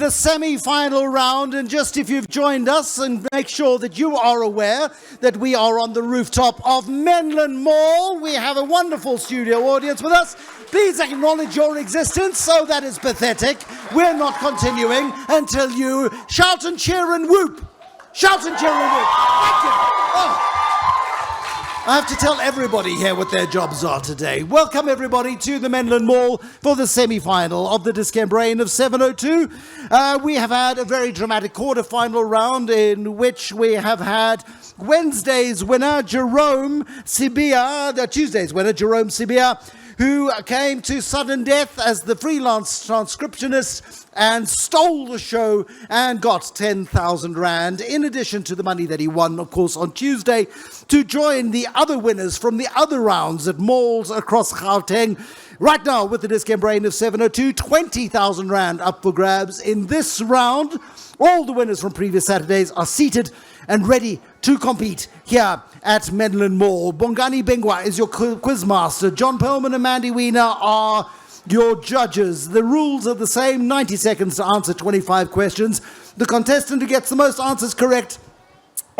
the semi-final round, and just if you've joined us, and make sure that you are aware that we are on the rooftop of Menlyn Mall. We have a wonderful studio audience with us. Please acknowledge your existence. So that is pathetic. We're not continuing until you shout and cheer and whoop. Shout and cheer and whoop. Thank you. Oh. I have to tell everybody here what their jobs are today. Welcome everybody to the Menlyn Mall for the semi-final of the Dis-Chem Brain of 702. We have had a very dramatic quarter-final round in which we have had Wednesday's winner, Jerome Sibiya, Tuesday's winner, Jerome Sibiya, who came to sudden death as the freelance transcriptionist and stole the show and got 10,000 Rand, in addition to the money that he won, of course, on Tuesday, to join the other winners from the other rounds at malls across Gauteng. Right now, with the Dis-Chem Brain of 702, 20,000 Rand up for grabs in this round. All the winners from previous Saturdays are seated and ready to compete here at Menlyn Mall. Bongani Bengwa is your quiz master. John Perlman and Mandy Wiener are your judges. The rules are the same: 90 seconds to answer 25 questions. The contestant who gets the most answers correct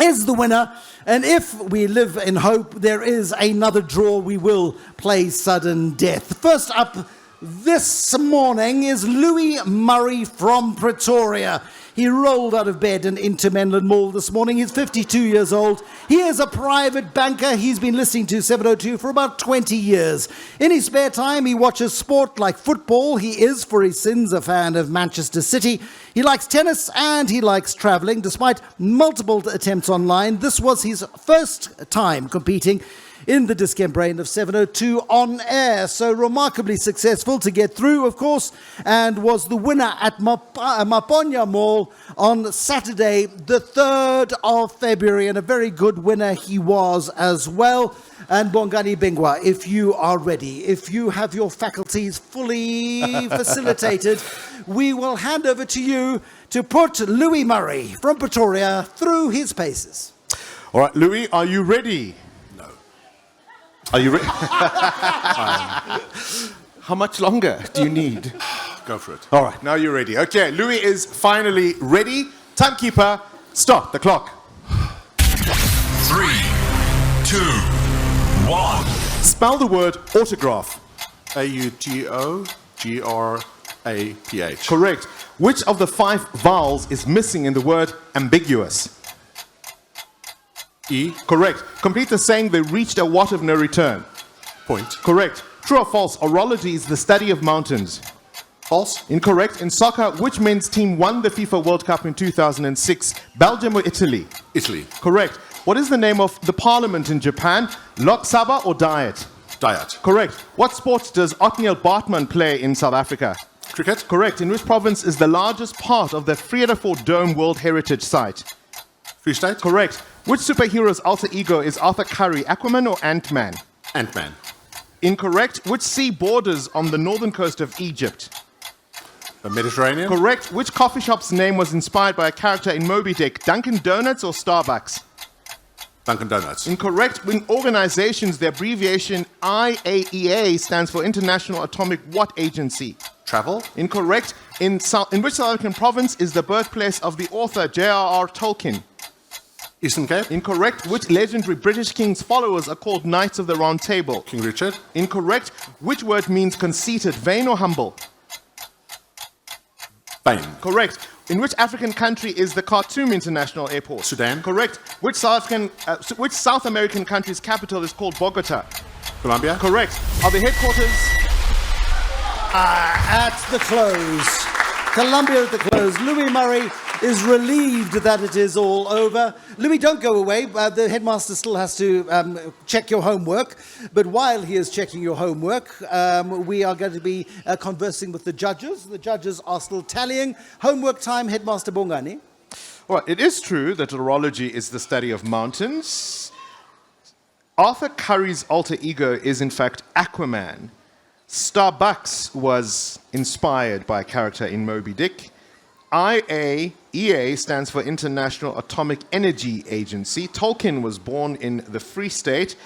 is the winner. And if we live in hope, there is another draw. We will play sudden death. First up this morning is Louis Murray from Pretoria. He rolled out of bed and into Menlyn Mall this morning. He's 52 years old. He is a private banker. He's been listening to 702 for about 20 years. In his spare time, he watches sport like football. He is, for his sins, a fan of Manchester City. He likes tennis and he likes traveling. Despite multiple attempts online, this was his first time competing in the Dis-Chem Brain of 702 on air. So remarkably successful to get through, of course, and was the winner at Maponya Mall on Saturday, the 3rd of February, and a very good winner he was as well. And Bongani Bengwa, if you are ready, if you have your faculties fully facilitated, we will hand over to you to put Louis Murray from Pretoria through his paces. All right, Louis, are you ready? Are you ready? How much longer do you need? Go for it. All right, now you're ready. Okay, Louis is finally ready. Timekeeper, start the clock. 3, 2, 1. Spell the word autograph. A-U-T-O-G-R-A-P-H. Correct. Which of the 5 vowels is missing in the word ambiguous? E. Correct. Complete the saying, they reached a what of no return. Point. Correct. True or false? Orology is the study of mountains. False. Incorrect. In soccer, which men's team won the FIFA World Cup in 2006? Belgium or Italy? Italy. Correct. What is the name of the parliament in Japan? Lok Sabha or Diet? Diet. Correct. What sport does Othniel Bartman play in South Africa? Cricket. Correct. In which province is the largest part of the Vredefort Dome World Heritage Site? Free State. Correct. Which superhero's alter ego is Arthur Curry, Aquaman or Ant-Man? Ant-Man. Incorrect. Which sea borders on the northern coast of Egypt? The Mediterranean. Correct. Which coffee shop's name was inspired by a character in Moby Dick? Dunkin' Donuts or Starbucks? Dunkin' Donuts. Incorrect. In organizations, the abbreviation IAEA stands for International Atomic What Agency? Travel. Incorrect. In which South African province is the birthplace of the author J.R.R. Tolkien? Eastern Cape. Incorrect. Which legendary British king's followers are called Knights of the Round Table? King Richard. Incorrect. Which word means conceited, vain or humble? Vain. Correct. In which African country is the Khartoum International Airport? Sudan. Correct. Which South American country's capital is called Bogota? Colombia. Correct. Are the headquarters? At the close. Colombia at the close. Louis Murray is relieved that it is all over. Louis, don't go away. The headmaster still has to check your homework. But while he is checking your homework, we are going to be conversing with the judges. The judges are still tallying. Homework time, Headmaster Bongani. Well, it is true that orology is the study of mountains. Arthur Curry's alter ego is, in fact, Aquaman. Starbucks was inspired by a character in Moby Dick. IAEA stands for International Atomic Energy Agency. Tolkien was born in the Free State.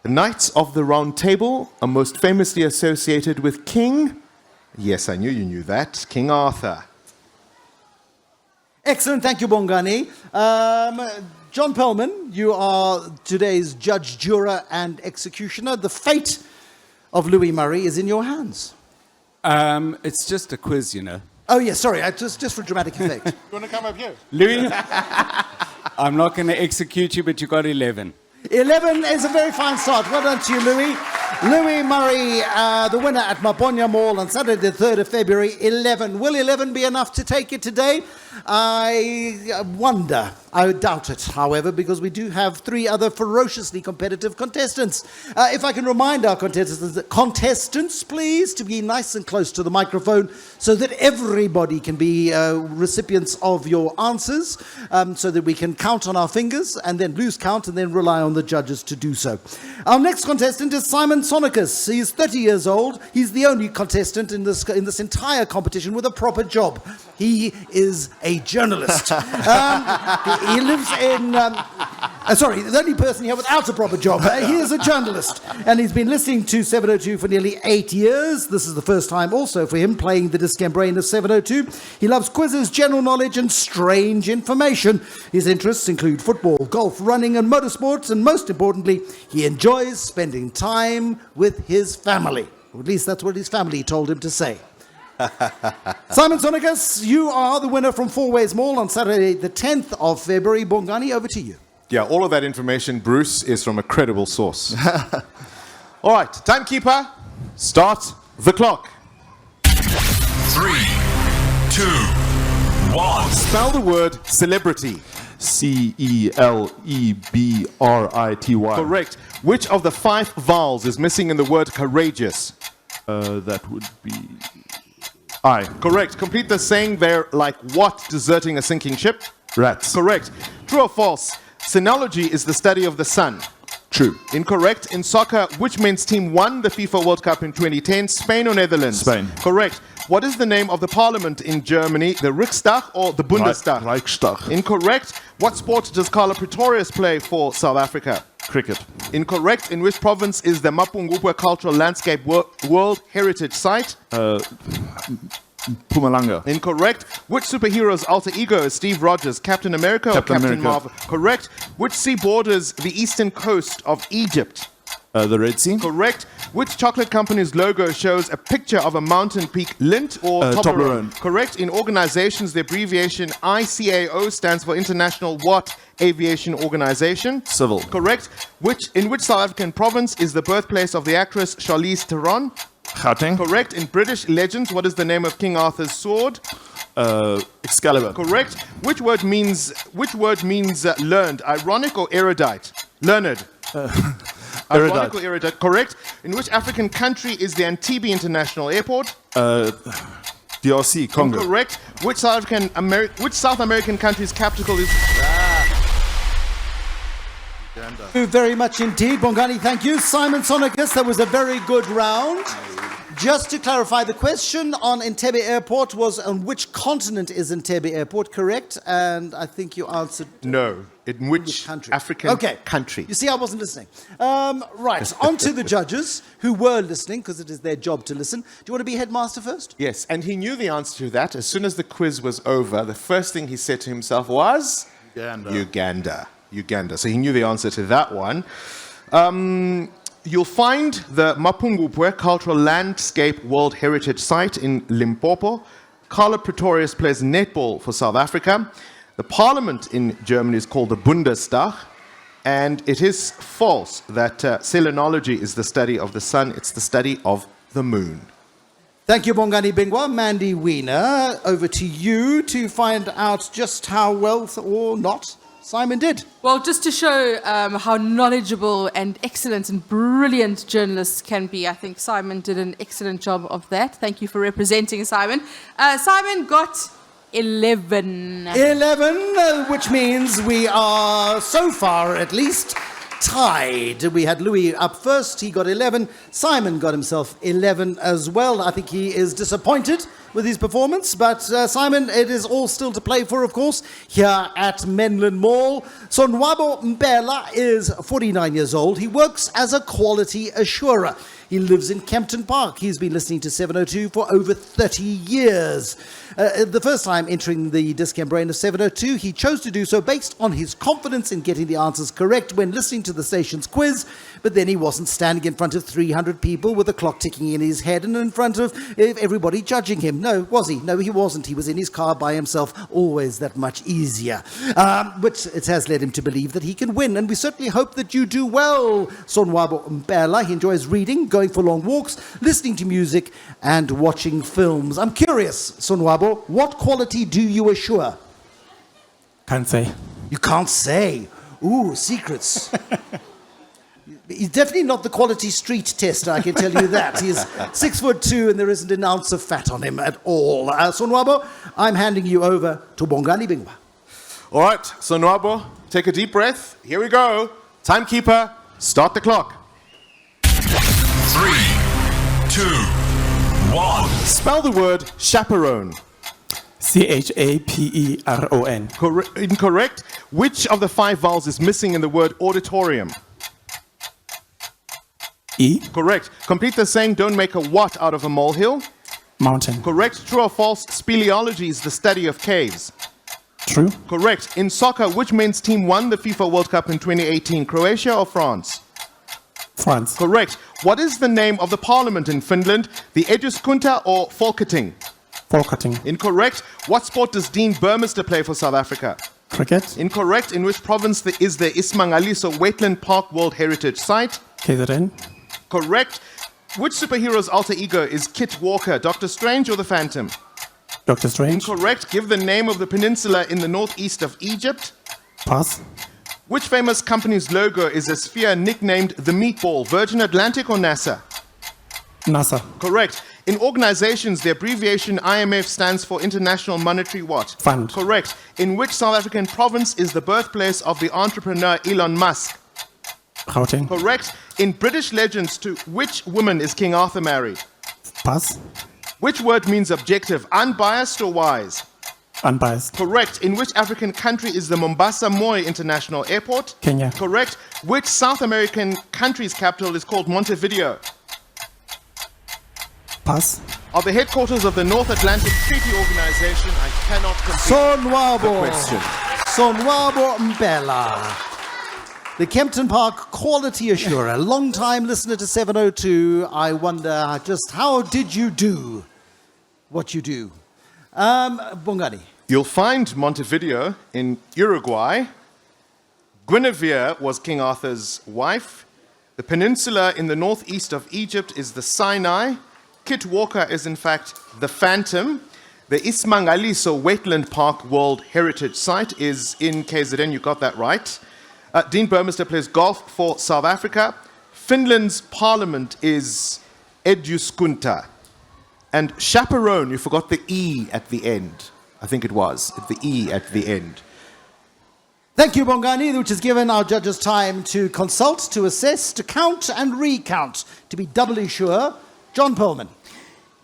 The Knights of the Round Table are most famously associated with King... Yes, I knew you knew that. King Arthur. Excellent, thank you, Bongani. John Pellman, you are today's judge, juror, and executioner. The fate of Louis Murray is in your hands. It's just a quiz, you know. Oh, yes, sorry, just for dramatic effect. You want to come up here? Louis, I'm not going to execute you, but you got 11. 11 is a very fine start. Well done to you, Louis. Louis Murray, the winner at Maponya Mall on Saturday, the 3rd of February, 11. Will 11 be enough to take it today? I wonder. I doubt it, however, because we do have 3 other ferociously competitive contestants. If I can remind our contestants, please, to be nice and close to the microphone so that everybody can be recipients of your answers, so that we can count on our fingers and then lose count and then rely on the judges to do so. Our next contestant is Simon Sonicus. He's 30 years old. He's the only contestant in this entire competition with a proper job. He is a journalist. He lives in... the only person here without a proper job. He is a journalist. And he's been listening to 702 for nearly 8 years. This is the first time also for him playing the Dis-Chem Brain of 702. He loves quizzes, general knowledge, and strange information. His interests include football, golf, running, and motorsports. And most importantly, he enjoys spending time with his family. Or at least that's what his family told him to say. Simon Sonicus, you are the winner from Four Ways Mall on Saturday, the 10th of February. Bongani, over to you. Yeah, all of that information, Bruce, is from a credible source. All right, timekeeper, start the clock. 3, 2, 1. Spell the word celebrity. Celebrity. Correct. Which of the 5 vowels is missing in the word courageous? That would be I. Correct. Complete the saying there, like what deserting a sinking ship? Rats. Correct. True or false? Sinology is the study of the sun. True. Incorrect. In soccer, which men's team won the FIFA World Cup in 2010? Spain or Netherlands? Spain. Correct. What is the name of the parliament in Germany? The Riksdag or the Bundestag? Reichstag. Incorrect. What sport does Carla Pretorius play for South Africa? Cricket. Incorrect. In which province is the Mapungubwe Cultural Landscape World Heritage Site? Mpumalanga. Incorrect. Which superhero's alter ego is Steve Rogers? Captain America or Captain Captain America. Marvel? Correct. Which sea borders the eastern coast of Egypt? The Red Sea. Correct. Which chocolate company's logo shows a picture of a mountain peak, Lindt or Toblerone? Correct. In organizations, the abbreviation ICAO stands for International what Aviation Organization? Civil. Correct. In which South African province is the birthplace of the actress Charlize Theron? Gauteng. Correct. In British legends, what is the name of King Arthur's sword? Excalibur. Correct. Which word means learned? Ironic or erudite? Learned. Ironic or erudite? Correct. In which African country is the Entebbe International Airport? DRC. Congo. Correct. Which South American country's capital is? Thank you very much indeed, Bongani. Thank you. Simon Sonicus, that was a very good round. Just to clarify, the question on Entebbe Airport was on which continent is Entebbe Airport, correct? And I think you answered... No. In which country? African country? You see, I wasn't listening. Right, on to the judges who were listening, because it is their job to listen. Do you want to be headmaster first? Yes, and he knew the answer to that. As soon as the quiz was over, the first thing he said to himself was... Uganda. So he knew the answer to that one. You'll find the Mapungubwe Cultural Landscape World Heritage Site in Limpopo. Carla Pretorius plays netball for South Africa. The parliament in Germany is called the Bundestag. And it is false that selenology is the study of the sun. It's the study of the moon. Thank you, Bongani Bingwa. Mandy Wiener, over to you to find out just how well or not Simon did. Well, just to show how knowledgeable and excellent and brilliant journalists can be, I think Simon did an excellent job of that. Thank you for representing Simon. Simon got 11. 11, which means we are, so far at least, tied. We had Louis up first. He got 11. Simon got himself 11 as well. I think he is disappointed with his performance, but Simon, it is all still to play for, of course, here at Menlyn Mall. Sonwabo Mbela is 49 years old. He works as a quality assurer. He lives in Kempton Park. He's been listening to 702 for over 30 years. The first time entering the Dis-Chem Brain of 702, he chose to do so based on his confidence in getting the answers correct when listening to the station's quiz, but then he wasn't standing in front of 300 people with a clock ticking in his head and in front of everybody judging him. No, was he? No, he wasn't. He was in his car by himself, always that much easier. But it has led him to believe that he can win, and we certainly hope that you do well. Sonwabo Mpela, he enjoys reading, going for long walks, listening to music, and watching films. I'm curious, Sonwabo, what quality do you assure? Can't say. You can't say. Ooh, secrets. He's definitely not the quality street tester, I can tell you that. He's 6'2", and there isn't an ounce of fat on him at all. Sonwabo, I'm handing you over to Bongani Bingwa. All right, Sonwabo, take a deep breath. Here we go. Timekeeper, start the clock. 3, 2, 1. Spell the word chaperone. CHAPERON. Incorrect. Which of the 5 vowels is missing in the word auditorium? E. Correct. Complete the saying, don't make a what out of a molehill. Mountain. Correct. True or false? Speleology is the study of caves. True. Correct. In soccer, which men's team won the FIFA World Cup in 2018? Croatia or France? France. Correct. What is the name of the parliament in Finland? The Eduskunta or Folketing? Folketing. Incorrect. What sport does Dean Burmester play for South Africa? Cricket. Incorrect. In which province is the Ismangaliso Wetland Park World Heritage Site? KZN. Correct. Which superhero's alter ego is Kit Walker, Doctor Strange or the Phantom? Doctor Strange. Incorrect. Give the name of the peninsula in the northeast of Egypt. Pass. Which famous company's logo is a sphere nicknamed the Meatball, Virgin Atlantic or NASA? NASA. Correct. In organizations, the abbreviation IMF stands for International Monetary what? Fund. Correct. In which South African province is the birthplace of the entrepreneur Elon Musk? Gauteng. Correct. In British legends, to which woman is King Arthur married? Pass. Which word means objective, unbiased or wise? Unbiased. Correct. In which African country is the Mombasa Moi International Airport? Kenya. Correct. Which South American country's capital is called Montevideo? Pass. Are the headquarters of the North Atlantic Treaty Organization? I cannot complete Sonwabo. the question. Sonwabo Mpela. The Kempton Park Quality Assurer, long-time listener to 702. I wonder just how did you do what you do? Bongani. You'll find Montevideo in Uruguay. Guinevere was King Arthur's wife. The peninsula in the northeast of Egypt is the Sinai. Kit Walker is in fact the Phantom. The Ismangaliso Wetland Park World Heritage Site is in KZN, you got that right. Dean Burmester plays golf for South Africa. Finland's parliament is Eduskunta. And chaperone, you forgot the E at the end. I think it was, the E at the end. Thank you, Bongani, which has given our judges time to consult, to assess, to count and recount. To be doubly sure, John Perlman.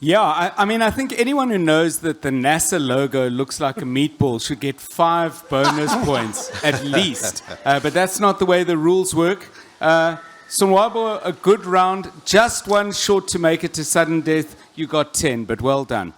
Yeah, I mean, I think anyone who knows that the NASA logo looks like a meatball should get 5 bonus points at least. But that's not the way the rules work. Sonwabo, a good round, just one short to make it to sudden death. You got 10, but well done.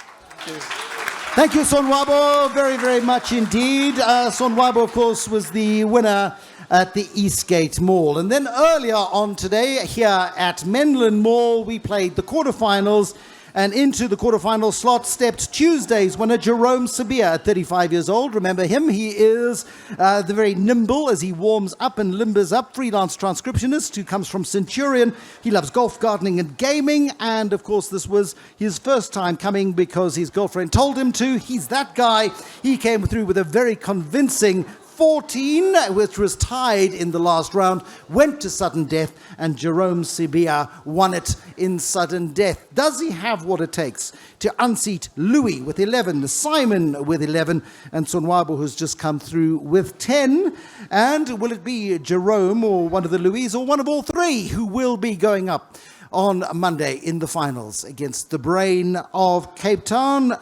Thank you, Sonwabo, very, very much indeed. Sonwabo, of course, was the winner at the Eastgate Mall. And then earlier on today, here at Menlyn Mall, we played the quarterfinals. And into the quarterfinal slot stepped Tuesday's winner, Jerome Sibiya, at 35 years old. Remember him, he is the very nimble as he warms up and limbers up. Freelance transcriptionist who comes from Centurion. He loves golf, gardening and gaming. And of course, this was his first time coming because his girlfriend told him to. He's that guy. He came through with a very convincing 14, which was tied in the last round, went to sudden death, and Jerome Sibiya won it in sudden death. Does he have what it takes to unseat Louis with 11, Simon with 11, and Sonwabo, who's just come through with 10? And will it be Jerome or one of the Louis or one of all three who will be going up on Monday in the finals against the Brain of Cape Town?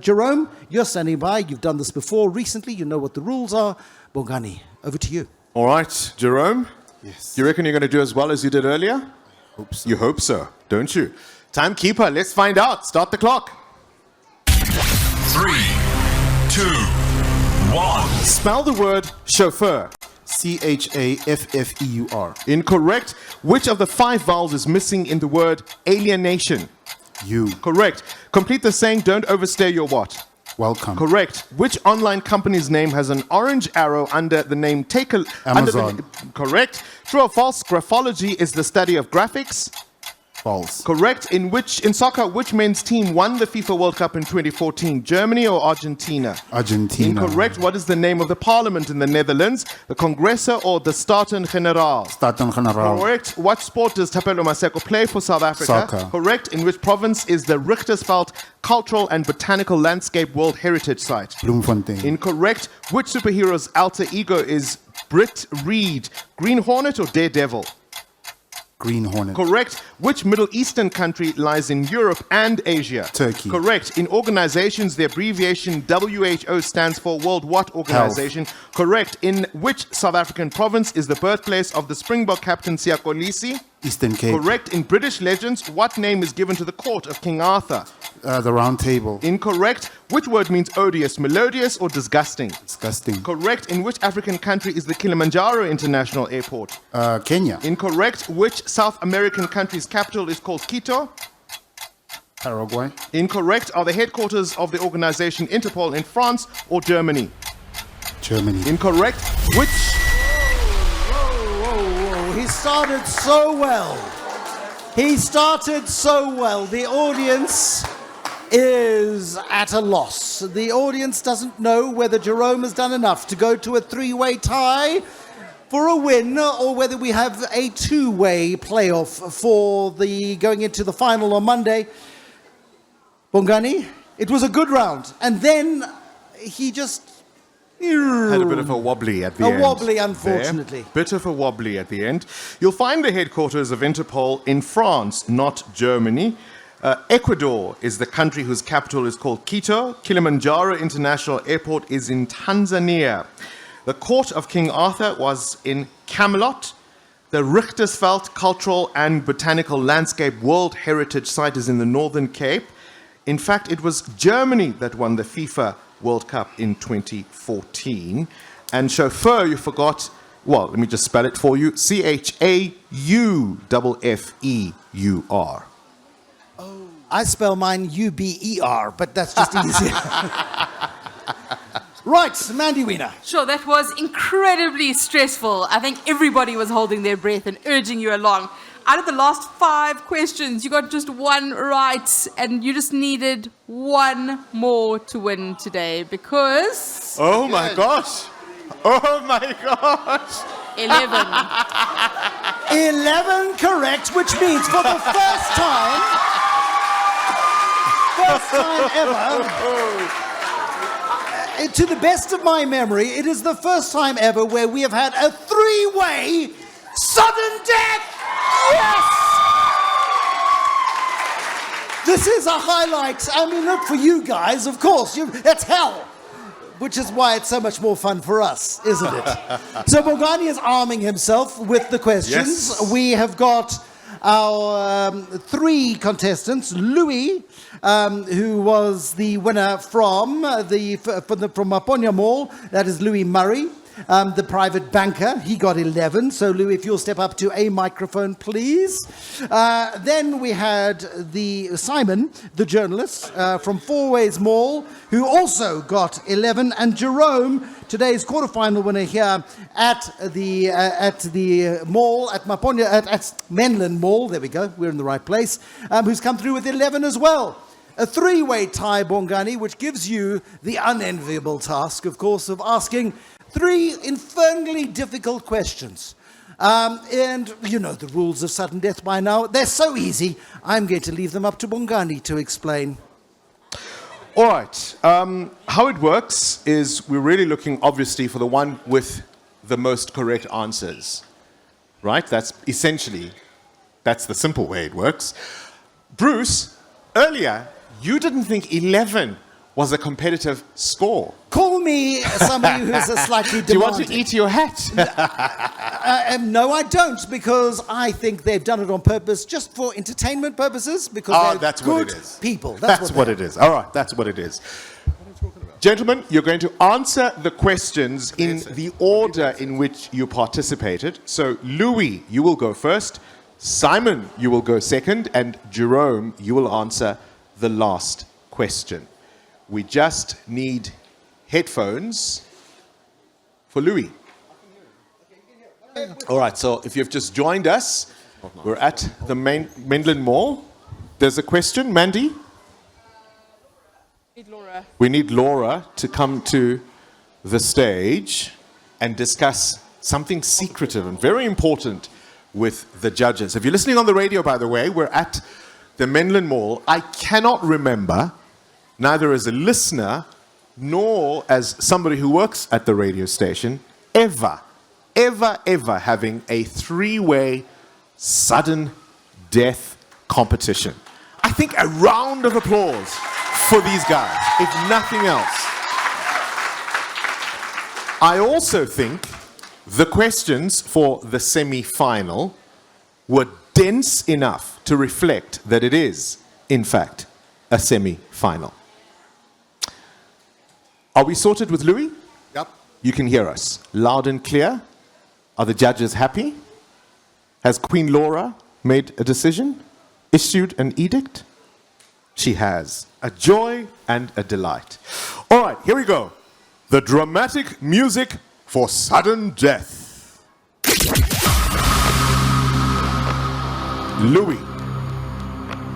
Jerome, you're standing by. You've done this before recently. You know what the rules are. Bongani, over to you. All right, Jerome. Yes. Do you reckon you're going to do as well as you did earlier? Hope so. You hope so, don't you? Timekeeper, let's find out. Start the clock. 3, 2, 1. Spell the word chauffeur. CHAFFEUR. Incorrect. Which of the 5 vowels is missing in the word alienation? You. Correct. Complete the saying, don't overstay your what? Welcome. Correct. Which online company's name has an orange arrow under the name Amazon. Correct. True or false? Graphology is the study of graphics. False. Correct. In soccer, which men's team won the FIFA World Cup in 2014? Germany or Argentina? Argentina. Incorrect. What is the name of the parliament in the Netherlands? The Congresso or the Staten-Generaal? Staten-Generaal. Correct. What sport does Thapelo Maseko play for South Africa? Soccer. Correct. In which province is the Richtersveld Cultural and Botanical Landscape World Heritage Site? Bloemfontein. Incorrect. Which superhero's alter ego is Britt Reed? Green Hornet or Daredevil? Green Hornet. Correct. Which Middle Eastern country lies in Europe and Asia? Turkey. Correct. In organizations, the abbreviation WHO stands for World What Organization? Correct. In which South African province is the birthplace of the Springbok captain Siyakolisi? Eastern Cape. Correct. In British legends, what name is given to the court of King Arthur? The Round Table. Incorrect. Which word means odious, melodious, or disgusting? Disgusting. Correct. In which African country is the Kilimanjaro International Airport? Kenya. Incorrect. Which South American country's capital is called Quito? Paraguay. Incorrect. Are the headquarters of the organization Interpol in France or Germany? Germany. Incorrect. Which... Whoa. He started so well. The audience is at a loss. The audience doesn't know whether Jerome has done enough to go to a 3-way tie for a win, or whether we have a 2-way playoff for the going into the final on Monday. Bongani, it was a good round, and then he just had a bit of a wobbly at the end. A wobbly, unfortunately. There. Bit of a wobbly at the end. You'll find the headquarters of Interpol in France, not Germany. Ecuador is the country whose capital is called Quito. Kilimanjaro International Airport is in Tanzania. The court of King Arthur was in Camelot. The Richtersveld Cultural and Botanical Landscape World Heritage Site is in the Northern Cape. In fact, it was Germany that won the FIFA World Cup in 2014. And chauffeur, you forgot, well, let me just spell it for you. CHAUFFEUR. I spell mine UBER, but that's just easier. Right, Mandy Wiener. Sure, that was incredibly stressful. I think everybody was holding their breath and urging you along. Out of the last 5 questions, you got just 1 right, and you just needed 1 more to win today because... Oh my gosh! Oh my gosh! 11. 11 correct, which means for the first time ever, to the best of my memory, it is the first time ever where we have had a 3-way sudden death! Yes! This is a highlight. I mean, look, for you guys, of course, that's hell. Which is why it's so much more fun for us, isn't it? So Bongani is arming himself with the questions. Yes. We have got our 3 contestants. Louis, who was the winner from Maponya Mall. That is Louis Murray. The private banker, he got 11. So, Louis, if you'll step up to a microphone, please. Then we had Simon, the journalist, from Four Ways Mall, who also got 11. And Jerome, today's quarterfinal winner here at the mall, at Maponya, at Menlyn Mall. There we go, we're in the right place. Who's come through with 11 as well. A 3-way tie, Bongani, which gives you the unenviable task, of course, of asking 3 infernally difficult questions. And you know the rules of sudden death by now. They're so easy, I'm going to leave them up to Bongani to explain. All right. How it works is we're really looking, obviously, for the one with the most correct answers. Right? That's the simple way it works. Bruce, earlier, you didn't think 11 was a competitive score. Call me somebody who's a slightly demanding. Do you want to eat your hat? No, I don't, because I think they've done it on purpose, just for entertainment purposes, because they're that's good what it is. people. That's what it is. All right, that's what it is. Gentlemen, you're going to answer the questions in the order in which you participated. So, Louis, you will go first. Simon, you will go second. And Jerome, you will answer the last question. We just need headphones for Louis. All right, so if you've just joined us, we're at the Menlyn Mall. There's a question. Mandy? Laura. We need Laura to come to the stage and discuss something secretive and very important with the judges. If you're listening on the radio, by the way, we're at the Menlyn Mall. I cannot remember, neither as a listener nor as somebody who works at the radio station, ever having a three-way sudden death competition. I think a round of applause for these guys, if nothing else. I also think the questions for the semi-final were dense enough to reflect that it is, in fact, a semi-final. Are we sorted with Louis? Yep. You can hear us loud and clear. Are the judges happy? Has Queen Laura made a decision? Issued an edict? She has. A joy and a delight. All right, here we go. The dramatic music for sudden death. Louis,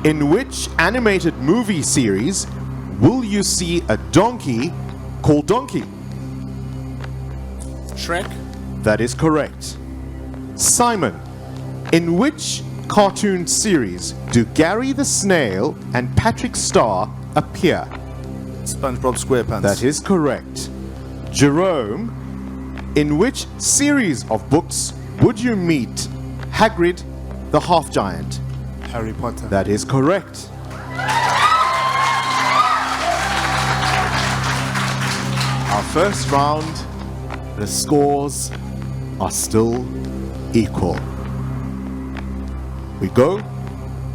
in which animated movie series will you see a donkey called Donkey? Shrek. That is correct. Simon, in which cartoon series do Gary the Snail and Patrick Star appear? SpongeBob SquarePants. That is correct. Jerome, in which series of books would you meet Hagrid the Half-Giant? Harry Potter. That is correct. Our first round, the scores are still equal. We go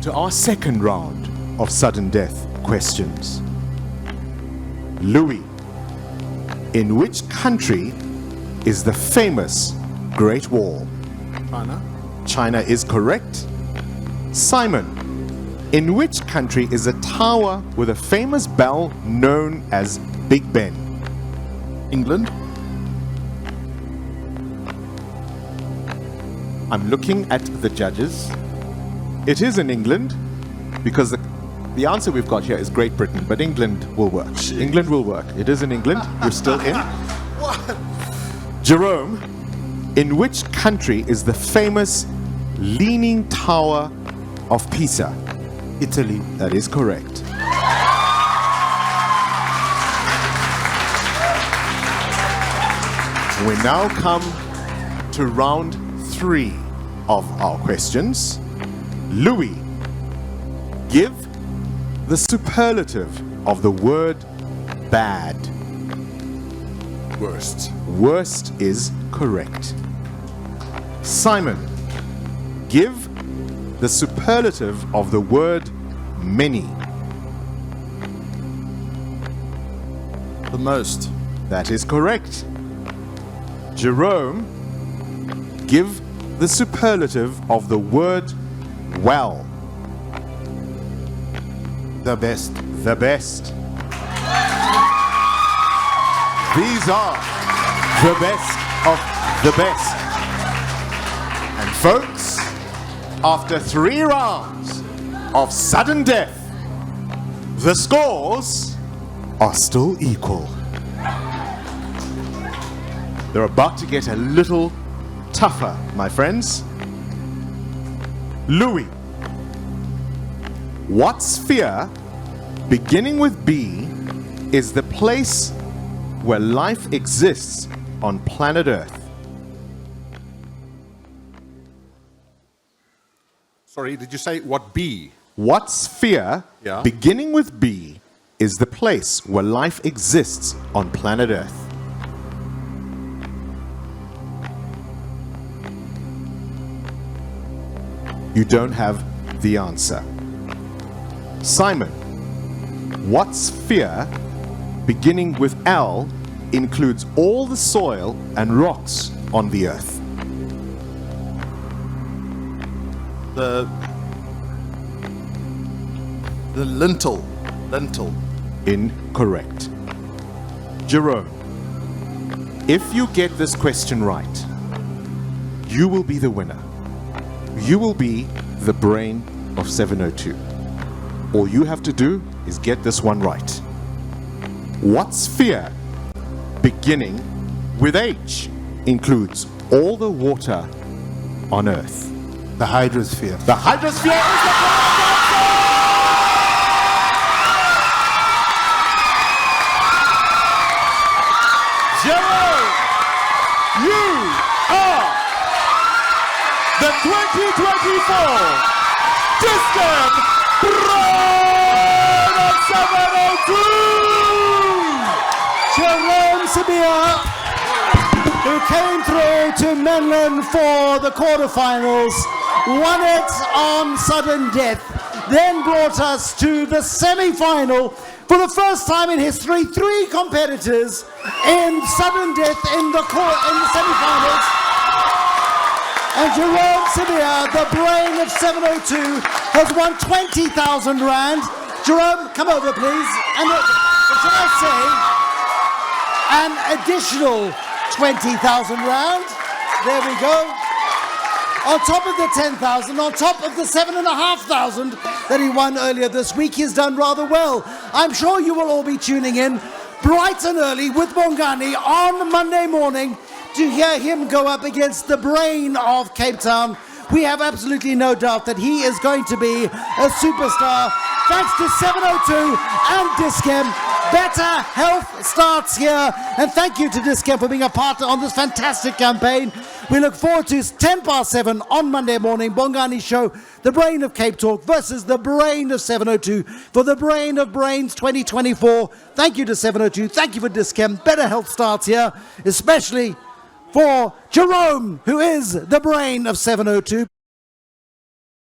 to our second round of sudden death questions. Louis, in which country is the famous Great Wall? China. China is correct. Simon, in which country is a tower with a famous bell known as Big Ben? England. I'm looking at the judges. It is in England, because the answer we've got here is Great Britain, but England will work. England will work. It is in England. You're still in. Jerome, in which country is the famous Leaning Tower of Pisa? Italy. That is correct. We now come to round 3 of our questions. Louis, give the superlative of the word bad. Worst. Worst is correct. Simon, give the superlative of the word many. The most. That is correct. Jerome, give the superlative of the word well. The best. The best. These are the best of the best. And folks, after 3 rounds of sudden death, the scores are still equal. They're about to get a little tougher, my friends. Louis, what sphere, beginning with B, is the place where life exists on planet Earth? Sorry, did you say what B? What sphere, Yeah. beginning with B, is the place where life exists on planet Earth? You don't have the answer. Simon, what sphere beginning with L includes all the soil and rocks on the earth? The lintel. Lintel. Incorrect. Jerome, if you get this question right, you will be the winner. You will be the brain of 702. All you have to do is get this one right. What sphere beginning with H includes all the water on Earth? The hydrosphere. The hydrosphere is the correct answer! Jerome, you are the 2024 Dis-Chem Brain of 702! Jerome Sibiya, who came through to Menlyn for the quarterfinals, won it on sudden death, then brought us to the semi-final. For the first time in history, 3 competitors in sudden death in the semi-finals. And Jerome Sibiya, the brain of 702, has won 20,000 rand. Jerome, come over, please. And should I say, an additional 20,000 rand. There we go. On top of the 10,000, on top of the 7,500 that he won earlier this week, he's done rather well. I'm sure you will all be tuning in bright and early with Bongani on Monday morning to hear him go up against the brain of Cape Town. We have absolutely no doubt that he is going to be a superstar. Thanks to 702 and Dis-Chem. Better health starts here. And thank you to Dis-Chem for being a partner on this fantastic campaign. We look forward to 7:10 on Monday morning. Bongani show, the brain of Cape Talk versus the brain of 702 for the brain of brains 2024. Thank you to 702. Thank you for Dis-Chem. Better health starts here, especially for Jerome, who is the brain of 702.